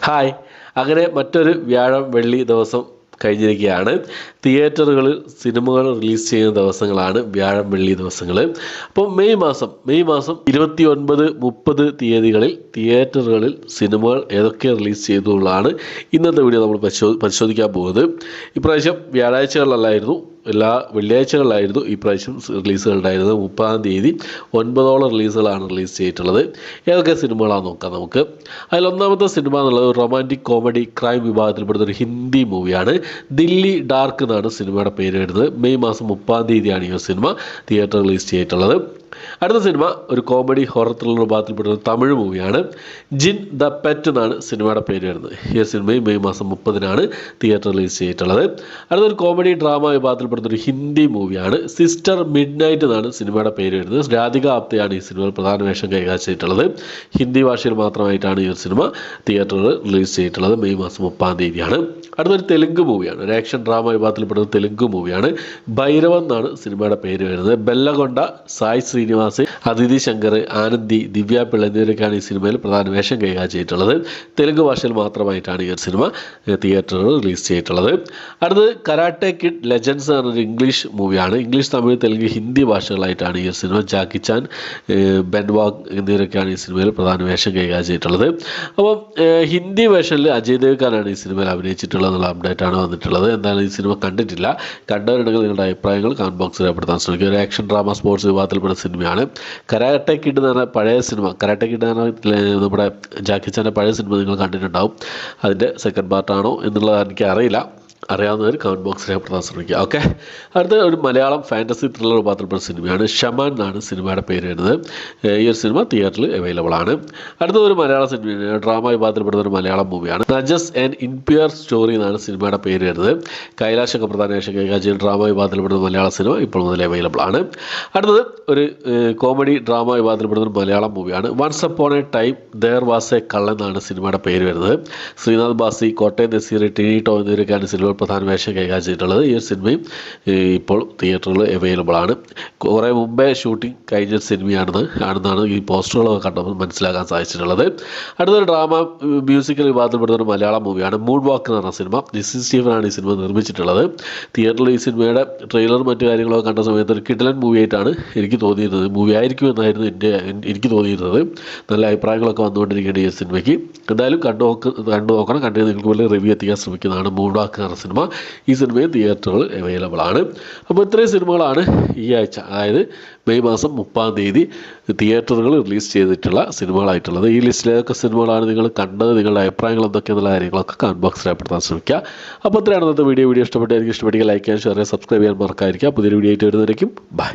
Hi. അങ്ങനെ മറ്റൊരു വ്യാഴം വെള്ളി ദിവസം കഴിഞ്ഞിരിക്കുകയാണ്. തിയേറ്ററുകളിൽ സിനിമകൾ റിലീസ് ചെയ്യുന്ന ദിവസങ്ങളാണ് വ്യാഴം വെള്ളി ദിവസങ്ങൾ. അപ്പോൾ മെയ് മാസം 29, 30 തീയതികളിൽ തിയേറ്ററുകളിൽ സിനിമകൾ ഏതൊക്കെ റിലീസ് ചെയ്തുള്ളതാണ് ഇന്നത്തെ വീഡിയോ നമ്മൾ പരിശോധിക്കാൻ പോകുന്നത്. ഇപ്രാവശ്യം വ്യാഴാഴ്ചകളിലല്ലായിരുന്നു, എല്ലാ വെള്ളിയാഴ്ചകളിലായിരുന്നു ഈ പ്രാവശ്യം റിലീസുകൾ ഉണ്ടായിരുന്നത്. 30-ാം തീയതി 9 റിലീസുകളാണ് റിലീസ് ചെയ്തിട്ടുള്ളത്. ഏതൊക്കെ സിനിമകളാണെന്ന് നോക്കാം നമുക്ക്. അതിലൊന്നാമത്തെ സിനിമ എന്നുള്ളത് റൊമാൻറ്റിക് കോമഡി ക്രൈം വിഭാഗത്തിൽപ്പെടുന്ന ഒരു ഹിന്ദി മൂവിയാണ്. ദില്ലി ഡാർക്ക് എന്നാണ് സിനിമയുടെ പേര് വരുന്നത്. മെയ് മാസം 30-ാം തീയതിയാണ് ഈ സിനിമ തിയേറ്റർ റിലീസ് ചെയ്തിട്ടുള്ളത്. അടുത്ത സിനിമ ഒരു കോമഡി ഹൊറർ ത്രില്ലർ വിഭാഗത്തിൽപ്പെടുന്ന തമിഴ് മൂവിയാണ്. ജിൻ ദ പെറ്റ് എന്നാണ് സിനിമയുടെ പേര് വരുന്നത്. ഈ സിനിമയും മെയ് മാസം 30-നാണ് തിയേറ്റർ റിലീസ് ചെയ്തിട്ടുള്ളത്. അടുത്തൊരു കോമഡി ഡ്രാമ വിഭാഗത്തിൽപ്പെടുന്ന ഒരു ഹിന്ദി മൂവിയാണ്. സിസ്റ്റർ മിഡ് നൈറ്റ് എന്നാണ് സിനിമയുടെ പേര് വരുന്നത്. രാധിക ആപ്തയാണ് ഈ സിനിമയിൽ പ്രധാന വേഷം കൈകാര്യം ചെയ്തിട്ടുള്ളത്. ഹിന്ദി ഭാഷയിൽ മാത്രമായിട്ടാണ് ഈ സിനിമ തിയേറ്ററിൽ റിലീസ് ചെയ്തിട്ടുള്ളത്. മെയ് മാസം 30-ാം തീയതിയാണ്. അടുത്തൊരു തെലുങ്ക് മൂവിയാണ്. ഒരു ആക്ഷൻ ഡ്രാമ വിഭാഗത്തിൽപ്പെടുന്ന തെലുങ്ക് മൂവിയാണ്. ഭൈരവൻ എന്നാണ് സിനിമയുടെ പേര് വരുന്നത്. ബെല്ലകൊണ്ട, സായ് ശ്രീനിവാസ്, അതിഥി ശങ്കർ, ആനന്ദി, ദിവ്യ പിള്ള എന്നിവരൊക്കെയാണ് ഈ സിനിമയിൽ പ്രധാന വേഷം കൈകാര്യം ചെയ്തിട്ടുള്ളത്. തെലുങ്ക് ഭാഷയിൽ മാത്രമായിട്ടാണ് ഈ സിനിമ തിയേറ്ററിൽ റിലീസ് ചെയ്തിട്ടുള്ളത്. അടുത്തത് കരാട്ടെ കിഡ് ലെജൻഡ്സ് എന്നൊരു ഇംഗ്ലീഷ് മൂവിയാണ്. ഇംഗ്ലീഷ്, തമിഴ്, തെലുങ്ക്, ഹിന്ദി ഭാഷകളായിട്ടാണ് ഈ സിനിമ. ജാക്കി ചാൻ, ബെൻവാങ് എന്നിവരൊക്കെയാണ് ഈ സിനിമയിൽ പ്രധാന വേഷം കൈകാര്യം ചെയ്തിട്ടുള്ളത്. അപ്പം ഹിന്ദി വേഷനിൽ അജയ് ദേവ്ഗനാണ് ഈ സിനിമയിൽ അഭിനയിച്ചിട്ടുള്ളത് എന്നുള്ള അപ്ഡേറ്റ് ആണ് വന്നിട്ടുള്ളത്. എന്തായാലും ഈ സിനിമ കണ്ടിട്ടില്ല. കണ്ടവരുണ്ടെങ്കിൽ നിങ്ങളുടെ അഭിപ്രായങ്ങൾ കമന്റ് ബോക്സിൽ രേഖപ്പെടുത്താൻ ശ്രമിക്കുക. ഒരു ആക്ഷൻ ഡ്രാമ സ്പോർട്സ് വിഭാഗത്തിൽപ്പെടുന്ന സിനിമയാണ്. കരാട്ടെ കിഡ് എന്ന് പറഞ്ഞ പഴയ സിനിമ, കരാട്ടെ കിഡ് എന്ന് പറഞ്ഞാൽ നമ്മുടെ ജാക്കി ചാൻ്റെ പഴയ സിനിമ നിങ്ങൾ കണ്ടിട്ടുണ്ടാവും. അതിൻ്റെ സെക്കൻഡ് പാർട്ടാണോ എന്നുള്ളത് എനിക്ക് അറിയില്ല. അറിയാവുന്നവർ കമൻറ്റ് ബോക്സിൽ രേഖപ്പെടുത്താൻ ശ്രമിക്കുക. ഓക്കെ. അടുത്ത ഒരു മലയാളം ഫാൻറ്റസി ത്രില്ലർ വിഭാഗത്തിൽപ്പെടുന്ന സിനിമയാണ്. ഷമാൻ എന്നാണ് സിനിമയുടെ പേര് വരുന്നത്. ഈ ഒരു സിനിമ തിയേറ്ററിൽ അവൈലബിൾ ആണ്. അടുത്ത ഒരു മലയാള സിനിമയാണ്. ഡ്രാമ വിഭാഗത്തിൽപ്പെടുന്ന ഒരു മലയാളം മൂവിയാണ്. നജസ് ആൻഡ് ഇൻപ്യൂർ സ്റ്റോറി എന്നാണ് സിനിമയുടെ പേര് വരുന്നത്. കൈലാഷൊക്കെ പ്രധാന വേഷം കൈകാര്യം ചെയ്യുന്ന ഡ്രാമ വിഭാഗത്തിൽപ്പെടുന്ന മലയാള സിനിമ ഇപ്പോൾ മുതൽ അവൈലബിൾ ആണ്. അടുത്തത് ഒരു കോമഡി ഡ്രാമ വിഭാഗത്തിൽപ്പെടുന്ന ഒരു മലയാളം മൂവിയാണ്. Once upon a time there was a Kallan എന്നാണ് സിനിമയുടെ പേര് വരുന്നത്. ശ്രീനാഥ് ബാസി, കോട്ടയം നസീർ, ടിനിട്ടോ എന്നിവരൊക്കെയാണ് സിനിമ പ്രധാന വേഷം കൈകാര്യം ചെയ്തിട്ടുള്ളത്. ഈ സിനിമയും ഇപ്പോൾ തിയേറ്ററിൽ അവൈലബിൾ ആണ്. കുറേ മുമ്പേ ഷൂട്ടിംഗ് കഴിഞ്ഞ സിനിമയാണെന്നാണ് ഈ പോസ്റ്ററുകളൊക്കെ കണ്ടപ്പോൾ മനസ്സിലാക്കാൻ സാധിച്ചിട്ടുള്ളത്. അടുത്തൊരു ഡ്രാമ മ്യൂസിക്കൽ വിഭാഗത്തിൽപ്പെടുന്ന ഒരു മലയാളം മൂവിയാണ്. മൂൺ വാക്ക് എന്ന് പറഞ്ഞ സിനിമ. ജിസി സ്റ്റീഫനാണ് ഈ സിനിമ നിർമ്മിച്ചിട്ടുള്ളത്. തിയേറ്ററിൽ ഈ സിനിമയുടെ ട്രെയിലറും മറ്റു കാര്യങ്ങളൊക്കെ കണ്ട സമയത്ത് ഒരു കിടിലൻ മൂവിയായിട്ടാണ് എനിക്ക് തോന്നിയിരുന്നത്. മൂവി ആയിരിക്കും എന്നായിരുന്നു എനിക്ക് തോന്നിയിരുന്നത്. നല്ല അഭിപ്രായങ്ങളൊക്കെ വന്നുകൊണ്ടിരിക്കുകയാണ് ഈ സിനിമയ്ക്ക്. എന്തായാലും കണ്ടു നോക്കണം. കണ്ടു നിങ്ങൾക്ക് വലിയ റിവ്യൂ എത്തിക്കാൻ ശ്രമിക്കുന്നതാണ്. മൂൺ വാക്ക് എന്ന സിനിമ. ഈ സിനിമയും തിയേറ്ററുകൾ അവൈലബിൾ ആണ്. അപ്പോൾ ഇത്രയും സിനിമകളാണ് ഈ ആഴ്ച, അതായത് മെയ് മാസം 30-ാം തീയതി തിയേറ്ററുകൾ റിലീസ് ചെയ്തിട്ടുള്ള സിനിമകളായിട്ടുള്ളത്. ഈ ലിസ്റ്റിലേതൊക്കെ സിനിമകളാണ് നിങ്ങൾ കണ്ടത്, നിങ്ങളുടെ അഭിപ്രായങ്ങൾ എന്തൊക്കെയെന്നുള്ള കാര്യങ്ങളൊക്കെ കമന്റ് ബോക്സിൽ രേഖപ്പെടുത്താൻ ശ്രമിക്കുക. അപ്പോൾ ഇത്രയാണ് ഇന്നത്തെ വീഡിയോ ഇഷ്ടപ്പെട്ടെങ്കിൽ ലൈക്ക് ചെയ്യാൻ, ഷെയർ ചെയ്യാൻ, സബ്സ്ക്രൈബ് ചെയ്യാൻ മറക്കാതിരിക്കുക. പുതിയൊരു വീഡിയോ ആയിട്ട് വരുന്നതായിരിക്കും. ബൈ.